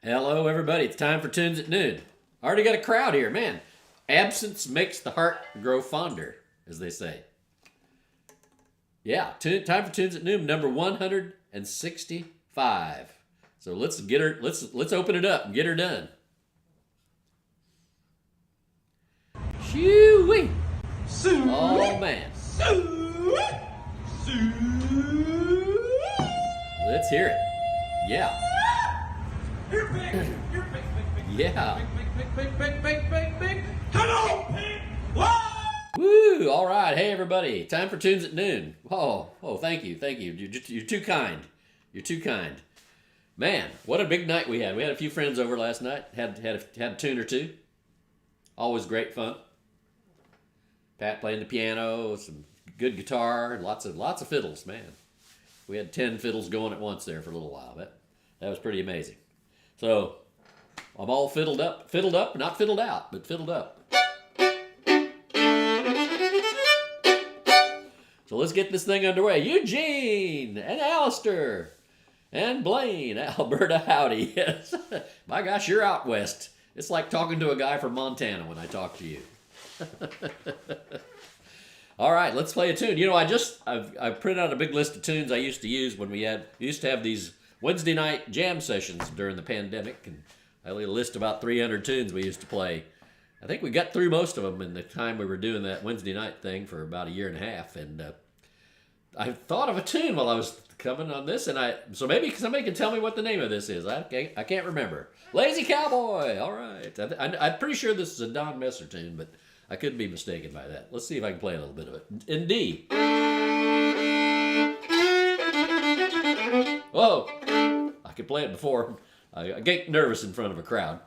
Hello, everybody. It's time for Tunes at Noon. Already got a crowd here, man. Absence makes the heart grow fonder, as they say. Yeah, time for Tunes at Noon, number 165. So let's get her. Let's open it up and get her done. Shoo-wee! Oh man. Let's hear it. Yeah. Yeah. Hello, pig! Woo! All right. Hey, everybody. Time for Tunes at Noon. Oh, thank you. You're too kind. You're too kind. Man, what a big night we had. We had a few friends over last night. Had a tune or two. Always great fun. Pat playing the piano, some good guitar, and lots of fiddles, man. We had 10 fiddles going at once there for a little while. That was pretty amazing. So, I'm all fiddled up, not fiddled out, but fiddled up. So let's get this thing underway. Eugene and Alistair and Blaine, Alberta, howdy. Yes. My gosh, you're out west. It's like talking to a guy from Montana when I talk to you. All right, let's play a tune. You know, I've printed out a big list of tunes I used to use when we used to have these Wednesday night jam sessions during the pandemic, and I had a list of about 300 tunes we used to play. I think we got through most of them in the time we were doing that Wednesday night thing for about a year and a half, and I thought of a tune while I was coming on this, and so maybe somebody can tell me what the name of this is. I can't remember. Lazy Cowboy. All right, I'm pretty sure this is a Don Messer tune, but I could be mistaken by that. Let's see if I can play a little bit of it. In D. Whoa! I could play it before. I get nervous in front of a crowd.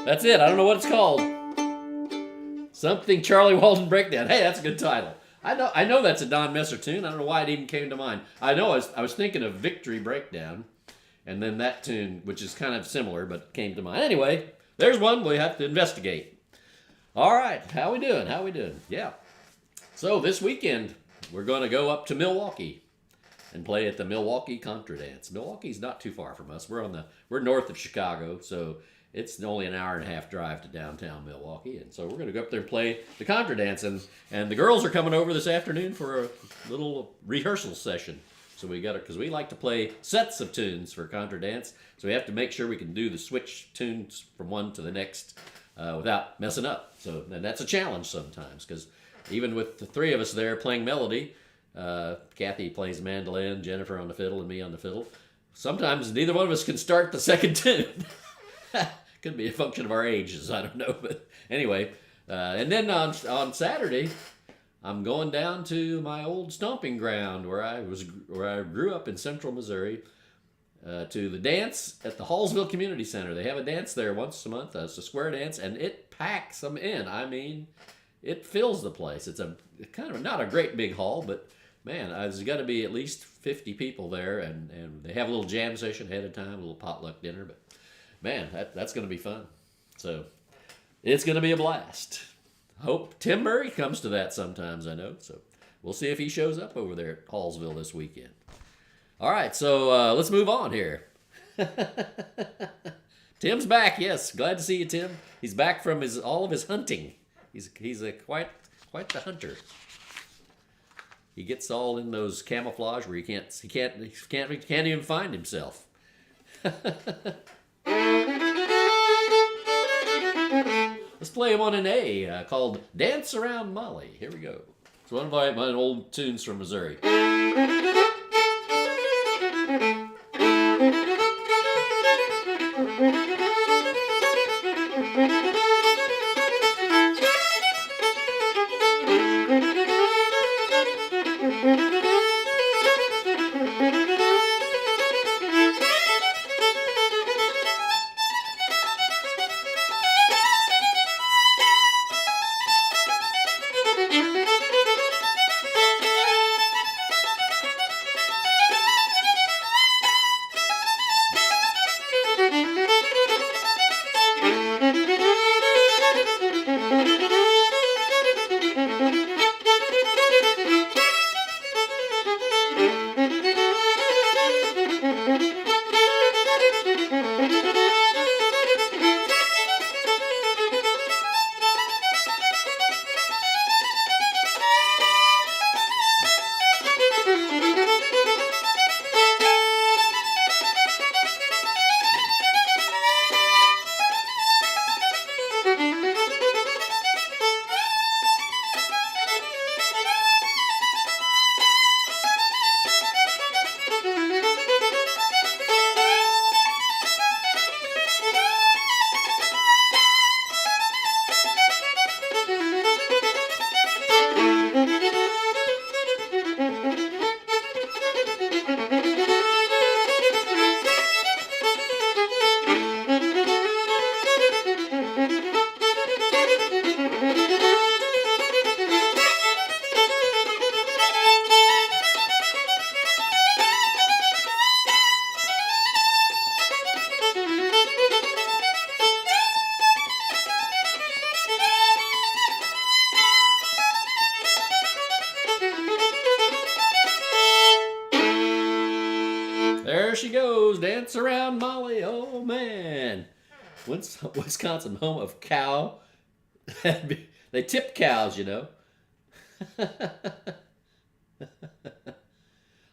That's it. I don't know what it's called. Something Charlie Walden Breakdown. Hey, that's a good title. I know that's a Don Messer tune. I don't know why it even came to mind. I know I was thinking of Victory Breakdown, and then that tune, which is kind of similar, but came to mind. Anyway, there's one we have to investigate. All right, how we doing? Yeah. So this weekend, we're going to go up to Milwaukee and play at the Milwaukee Contra Dance. Milwaukee's not too far from us. We're north of Chicago, so it's only an hour and a half drive to downtown Milwaukee, and so we're going to go up there and play the Contra Dance, and the girls are coming over this afternoon for a little rehearsal session. So we got it because we like to play sets of tunes for Contra Dance, so we have to make sure we can do the switch tunes from one to the next without messing up. So and that's a challenge sometimes because even with the three of us there playing melody, Kathy plays mandolin, Jennifer on the fiddle, and me on the fiddle. Sometimes neither one of us can start the second tune. Could be a function of our ages, I don't know. But anyway, and then on Saturday, I'm going down to my old stomping ground where I grew up in central Missouri. to the dance at the Hallsville Community Center. They have a dance there once a month. It's a square dance, and it packs them in. I mean, it fills the place. It's a kind of not a great big hall, but man, there's got to be at least 50 people there, and they have a little jam session ahead of time, a little potluck dinner. But man, that's going to be fun. So it's going to be a blast. Hope Tim Murray comes to that sometimes, I know. So we'll see if he shows up over there at Hallsville this weekend. All right, so let's move on here. Tim's back. Yes, glad to see you, Tim. He's back from all of his hunting. He's quite the hunter. He gets all in those camouflage where he can't even find himself. Let's play one in A called "Dance Around Molly." Here we go. It's one of my old tunes from Missouri. There she goes, dance around Molly. Oh man, Wisconsin, home of cow. They tip cows, you know.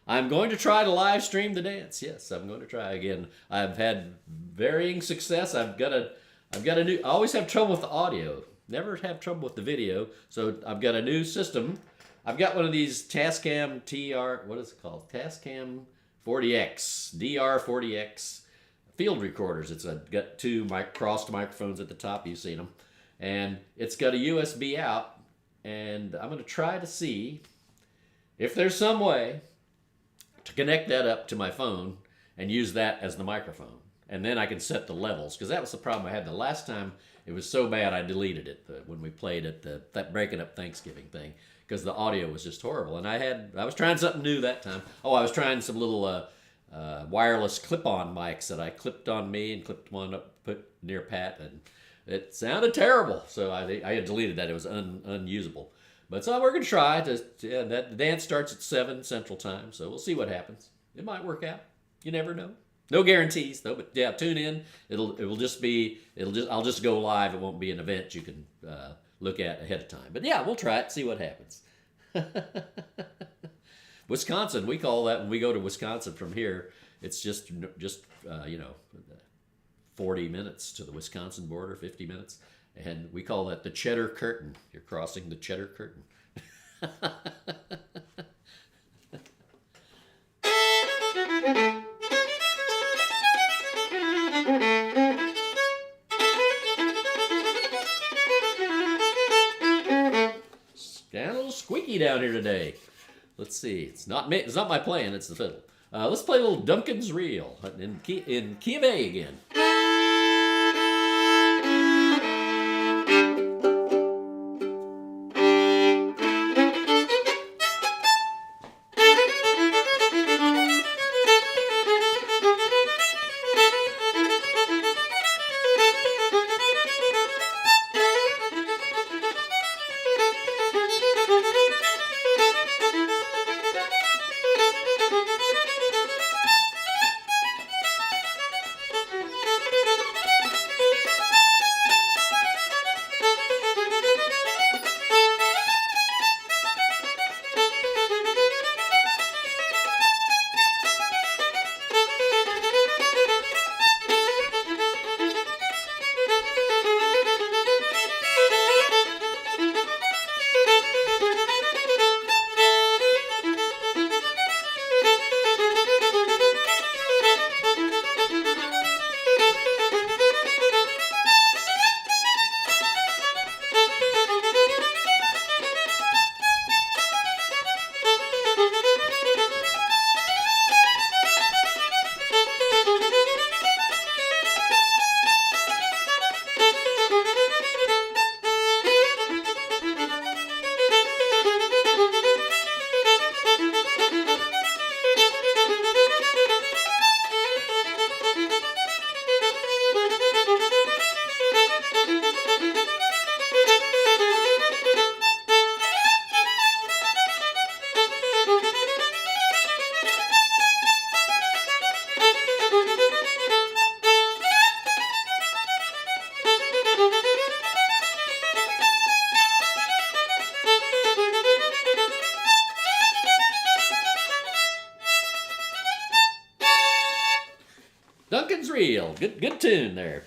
I'm going to try to live stream the dance. Yes, I'm going to try again. I've had varying success. I've got a new. I always have trouble with the audio. Never have trouble with the video. So I've got a new system. I've got one of these Tascam TR. What is it called? Tascam 40X, DR40X field recorders. It's got two crossed microphones at the top. You've seen them, and it's got a USB out. And I'm going to try to see if there's some way to connect that up to my phone and use that as the microphone. And then I can set the levels, because that was the problem I had the last time. It was so bad I deleted it when we played at that Breaking Up Thanksgiving thing, because the audio was just horrible. And I was trying something new that time. Oh, I was trying some little wireless clip-on mics that I clipped on me and clipped one up, put near Pat, and it sounded terrible. So I had deleted that. It was unusable. But so we're going to try. The dance starts at 7 Central Time, so we'll see what happens. It might work out. You never know. No guarantees though, but yeah, tune in. I'll just go live. It won't be an event you can look at ahead of time. But yeah, we'll try it, see what happens. Wisconsin, we call that when we go to Wisconsin from here. It's just 40 minutes to the Wisconsin border, 50 minutes, and we call that the Cheddar Curtain. You're crossing the Cheddar Curtain. Got a little squeaky down here today. Let's see. It's not my playing. It's the fiddle. Let's play a little Duncan's Reel in key of A again. Duncan's Reel. Good tune there.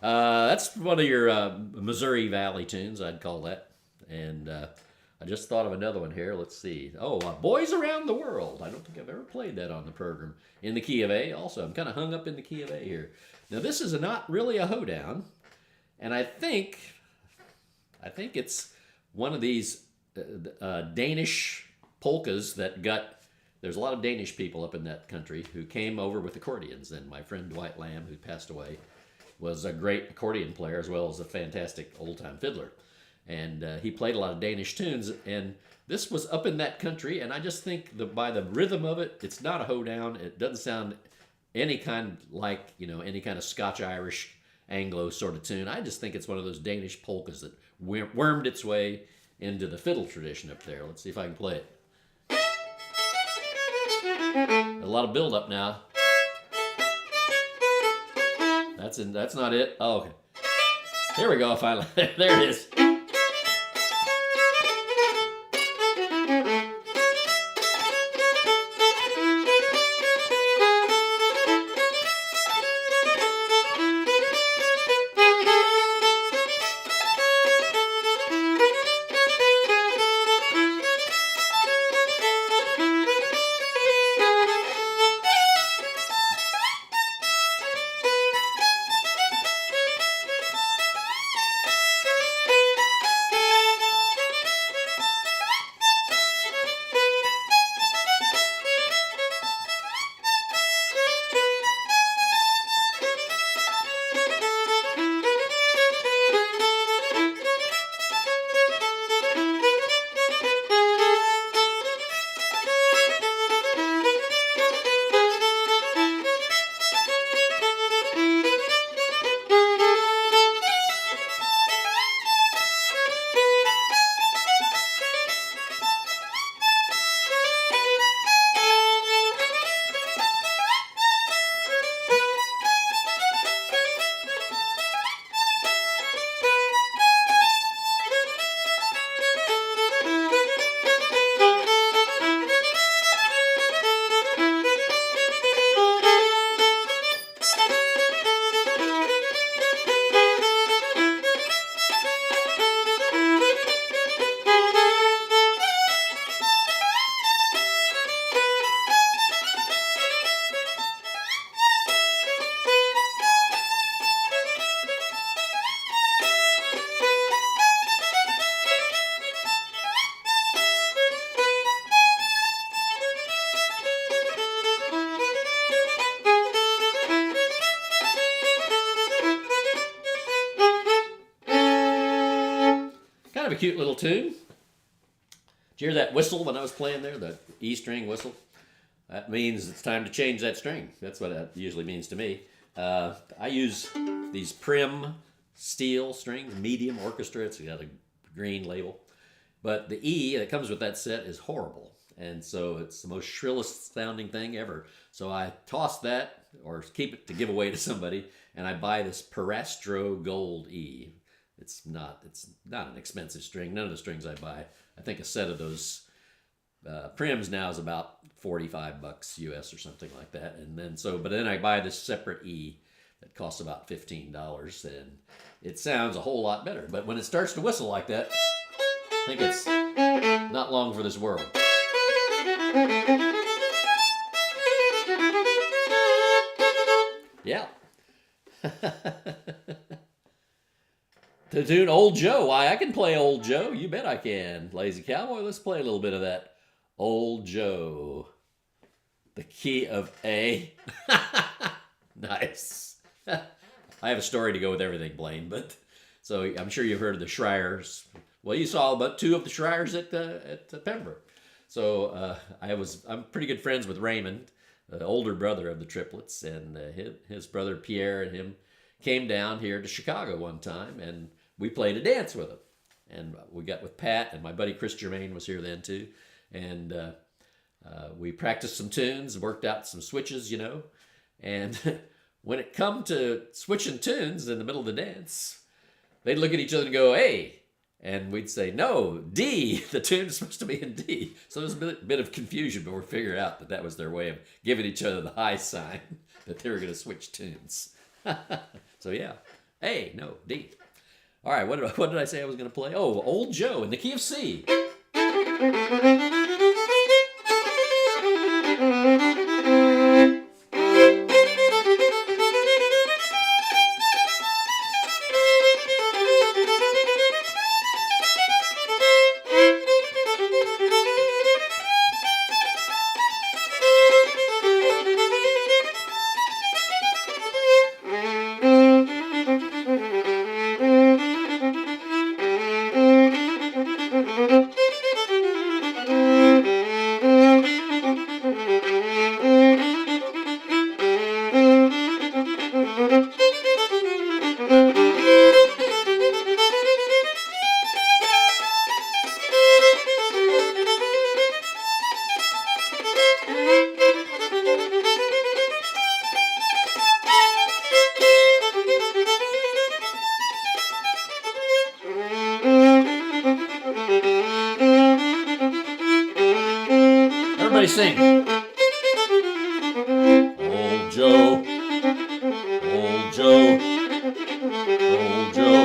That's one of your Missouri Valley tunes, I'd call that. And I just thought of another one here. Let's see. Oh, Boys Around the World. I don't think I've ever played that on the program. In the key of A also. I'm kind of hung up in the key of A here. Now, this is not really a hoedown. And I think it's one of these Danish polkas that got... There's a lot of Danish people up in that country who came over with accordions. And my friend Dwight Lamb, who passed away, was a great accordion player as well as a fantastic old-time fiddler. And he played a lot of Danish tunes. And this was up in that country. And I just think by the rhythm of it, it's not a hoedown. It doesn't sound any kind like, any kind of Scotch-Irish Anglo sort of tune. I just think it's one of those Danish polkas that wormed its way into the fiddle tradition up there. Let's see if I can play it. A lot of build up now. That's not it. Oh, okay. Here we go. Finally, there it is. cute little tune. Did you hear that whistle when I was playing there? The E string whistle? That means it's time to change that string. That's what that usually means to me. I use these Prim steel strings, medium orchestra. It's got a green label. But the E that comes with that set is horrible. And so it's the most shrillest sounding thing ever. So I toss that or keep it to give away to somebody, and I buy this Parastro Gold E. It's not an expensive string. None of the strings I buy. I think a set of those Prims now is about $45 US or something like that. And then but then I buy this separate E that costs about $15, and it sounds a whole lot better. But when it starts to whistle like that, I think it's not long for this world. Yeah. The tune Old Joe. Why, I can play Old Joe. You bet I can. Lazy Cowboy, let's play a little bit of that. Old Joe. The key of A. Nice. I have a story to go with everything, Blaine, but so I'm sure you've heard of the Schreiers. Well, you saw about 2 of the Schreiers at Pembroke. So I'm pretty good friends with Raymond, the older brother of the triplets, and his brother Pierre and him came down here to Chicago one time, and we played a dance with him. And we got with Pat, and my buddy Chris Germain was here then too, and we practiced some tunes, worked out some switches, and when it come to switching tunes in the middle of the dance, they'd look at each other and go, "Hey," and we'd say, "No, D, the tune's supposed to be in D." So there was a bit of confusion, but we figured out that was their way of giving each other the high sign that they were going to switch tunes. So yeah, A, no, D. All right, what did I say I was going to play? Oh, Old Joe in the key of C. Everybody sing. Old Joe, Old Joe, Old Joe.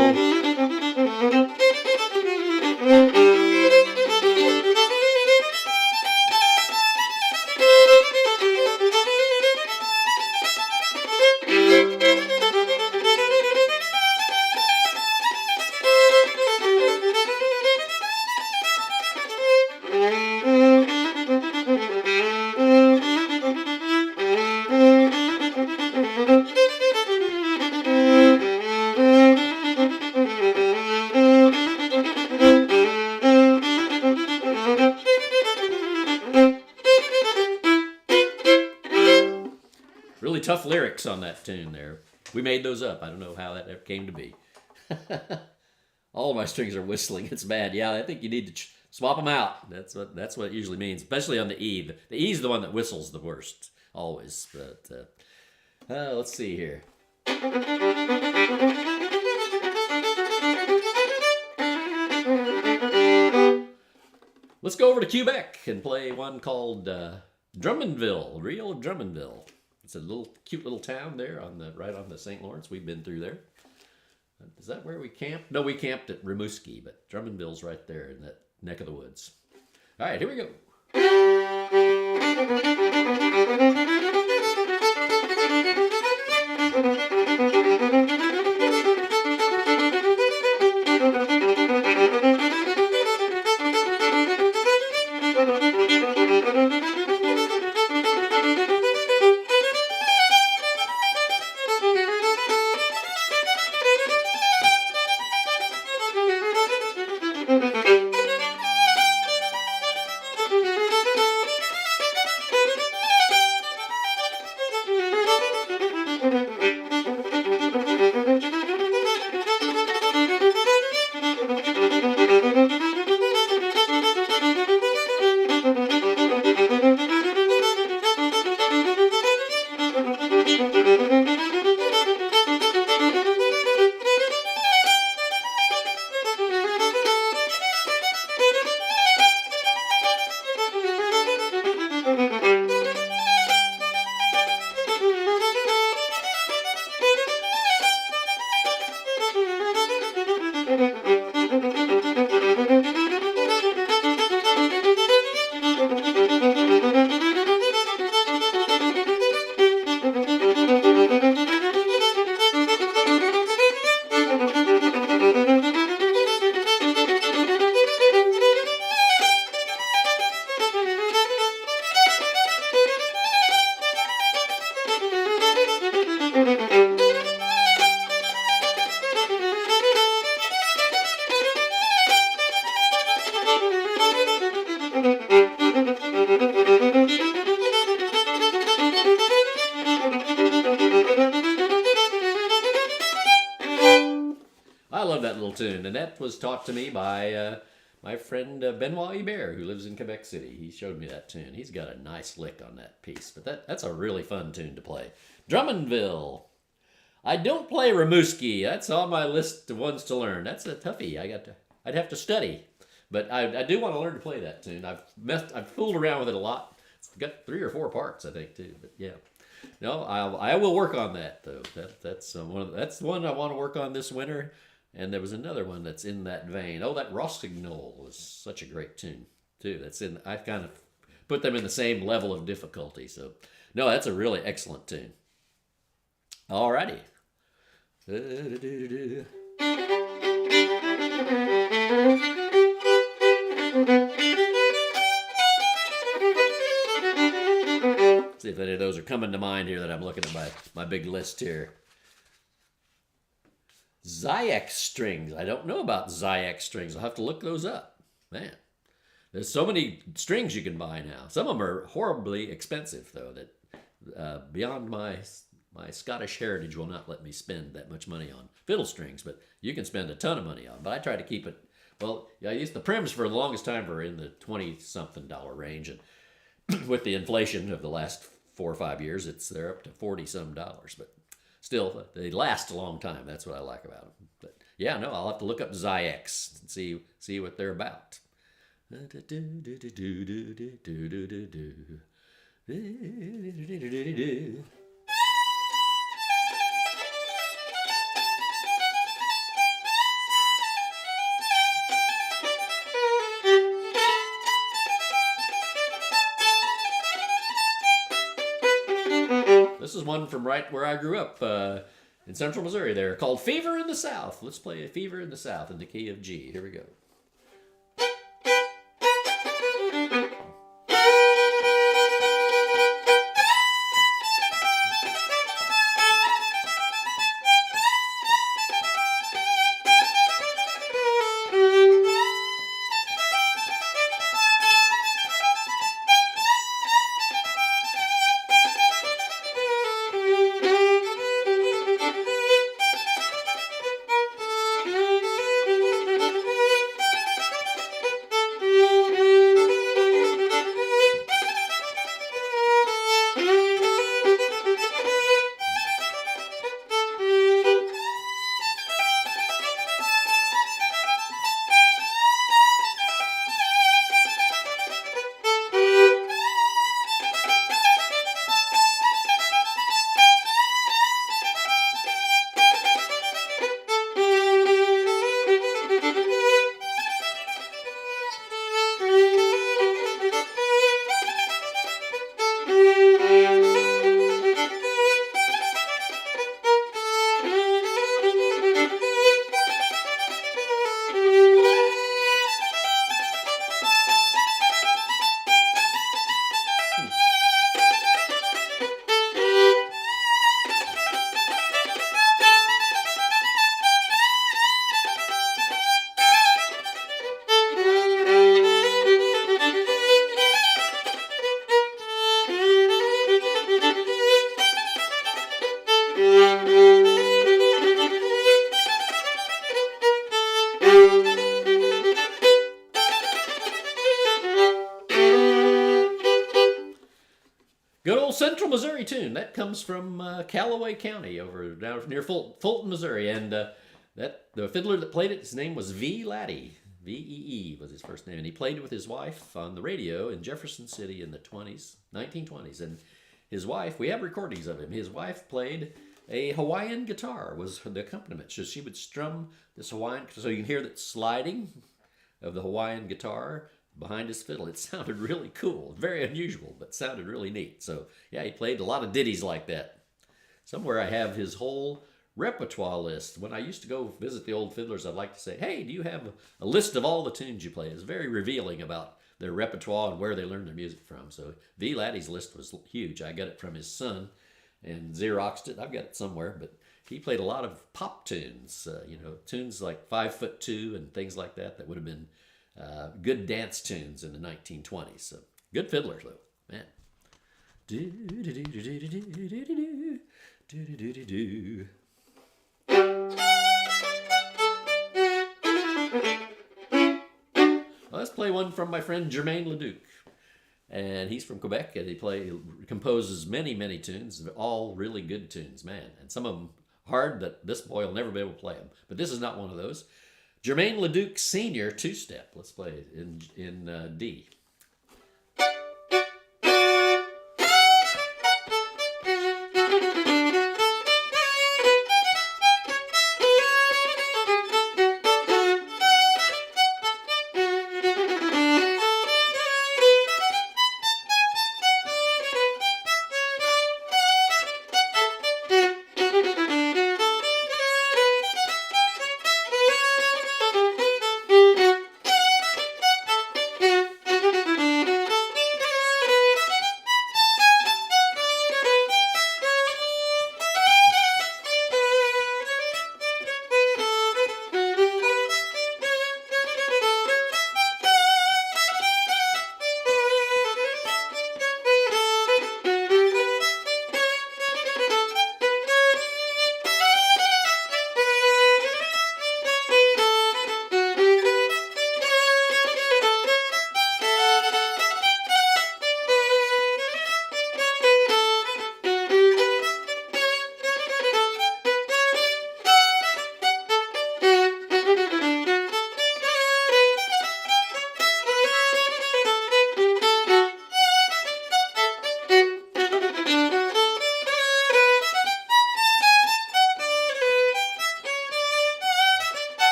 Really tough lyrics on that tune there. We made those up. I don't know how that ever came to be. All of my strings are whistling. It's bad. Yeah, I think you need to swap them out. That's what it usually means, especially on the E. The E is the one that whistles the worst, always. But let's see here. Let's go over to Quebec and play one called Drummondville, Reel of Drummondville. It's a cute little town there right on the St. Lawrence. We've been through there. Is that where we camped? No, we camped at Rimouski, but Drummondville's right there in that neck of the woods. All right, here we go. tune, and that was taught to me by my friend Benoit Hubert, who lives in Quebec City. He showed me that tune. He's got a nice lick on that piece, but that's a really fun tune to play. Drummondville. I don't play Rimouski. That's on my list of ones to learn. That's a toughie. I'd have to study, but I do want to learn to play that tune. I've fooled around with it a lot. It's got 3 or 4 parts, I think, too. But yeah, no, I will work on that though. That's one I want to work on this winter. And there was another one that's in that vein. Oh, that Rossignol was such a great tune too. I kind of put them in the same level of difficulty. So no, that's a really excellent tune. Alrighty. See if any of those are coming to mind here that I'm looking at my big list here. Zyx strings. I don't know about Zyx strings. I'll have to look those up. Man, there's so many strings you can buy now. Some of them are horribly expensive, though, that beyond my Scottish heritage will not let me spend that much money on fiddle strings, but you can spend a ton of money on. But I try to keep it, well, I used the Prims for the longest time were in the $20-something range, and with the inflation of the last 4 or 5 years, they're up to $40-some. But still, they last a long time. That's what I like about them. But yeah, no, I'll have to look up Zyx and see what they're about. This is one from right where I grew up in central Missouri there, called Fever in the South. Let's play a Fever in the South in the key of G. Here we go. Good old Central Missouri tune. That comes from Callaway County over down near Fulton, Missouri. And the fiddler that played it, his name was V. Laddie. V-E-E was his first name. And he played with his wife on the radio in Jefferson City in the 1920s. And his wife, we have recordings of him. His wife played a Hawaiian guitar, was the accompaniment. So she would strum this Hawaiian, so you can hear that sliding of the Hawaiian guitar behind his fiddle. It sounded really cool. Very unusual, but sounded really neat. So yeah, he played a lot of ditties like that. Somewhere I have his whole repertoire list. When I used to go visit the old fiddlers, I'd like to say, hey, do you have a list of all the tunes you play? It's very revealing about their repertoire and where they learned their music from. So V. Laddie's list was huge. I got it from his son and Xeroxed it. I've got it somewhere, but he played a lot of pop tunes, tunes like 5 Foot 2 and things like that would have been good dance tunes in the 1920s. So good fiddler, though, man. Do do do do do do do do do do do do. let's play one from my friend Germain Leduc. And he's from Quebec, and composes many, many tunes, all really good tunes, man. And some of them hard that this boy will never be able to play them. But this is not one of those. Germain Leduc Sr. two-step. Let's play it in D.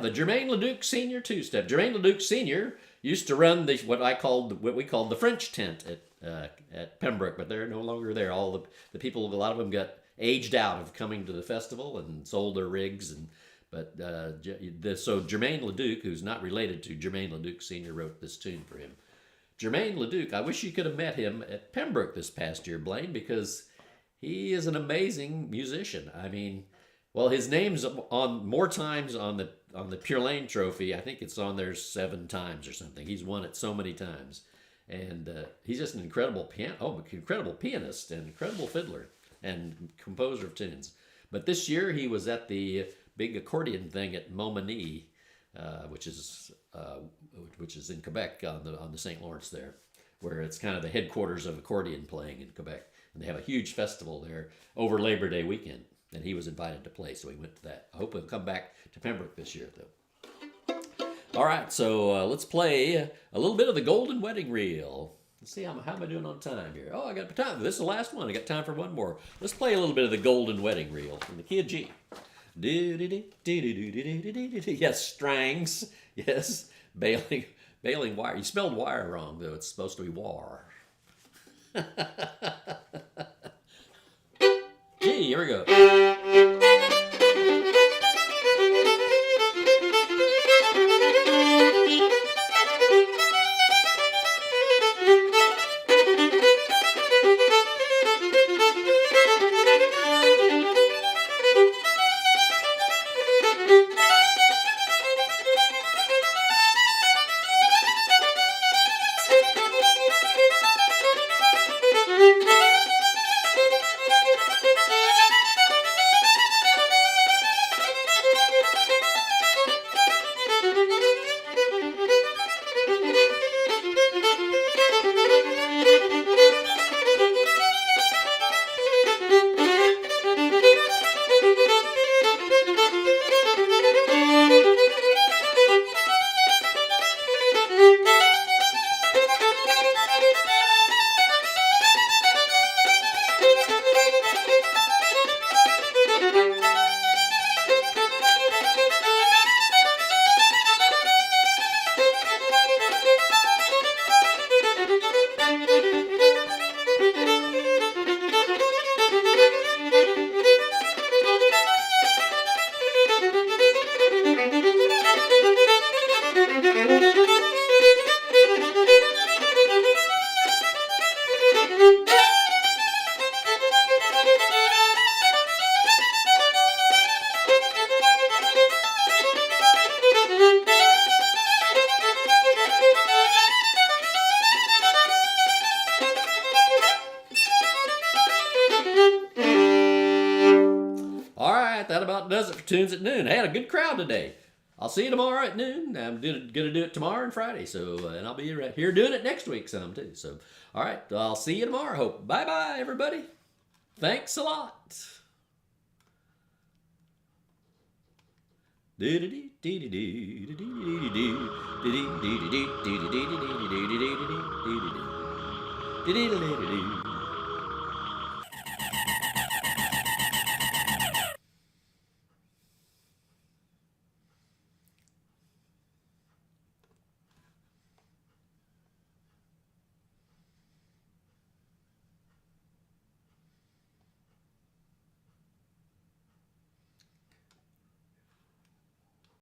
The Germain Leduc Sr. two-step. Germain Leduc Sr. used to run what we called the French tent at Pembroke, but they're no longer there. All the people, a lot of them got aged out of coming to the festival and sold their rigs. So Germain Leduc, who's not related to Germain Leduc Sr., wrote this tune for him. Germain Leduc, I wish you could have met him at Pembroke this past year, Blaine, because he is an amazing musician. I mean, well, his name's on more times on the Pure Lane Trophy. I think it's on there 7 times or something. He's won it so many times, and he's just an incredible pianist and incredible fiddler and composer of tunes. But this year he was at the big accordion thing at Montmagny, which is in Quebec on the St. Lawrence there, where it's kind of the headquarters of accordion playing in Quebec, and they have a huge festival there over Labor Day weekend. And he was invited to play, so he went to that. I hope he'll come back to Pembroke this year, though. All right, so let's play a little bit of the Golden Wedding Reel. Let's see how am I doing on time here. Oh, I got time. This is the last one. I got time for one more. Let's play a little bit of the Golden Wedding Reel in the key of G. Yes, strings. Yes, bailing wire. You spelled wire wrong, though. It's supposed to be war. G, here we go. tunes at noon. Hey, had a good crowd today. I'll see you tomorrow at noon. I'm going to do it tomorrow and Friday. So, and I'll be right here doing it next week some too. So, all right. I'll see you tomorrow. Hope. Bye-bye, everybody. Thanks a lot.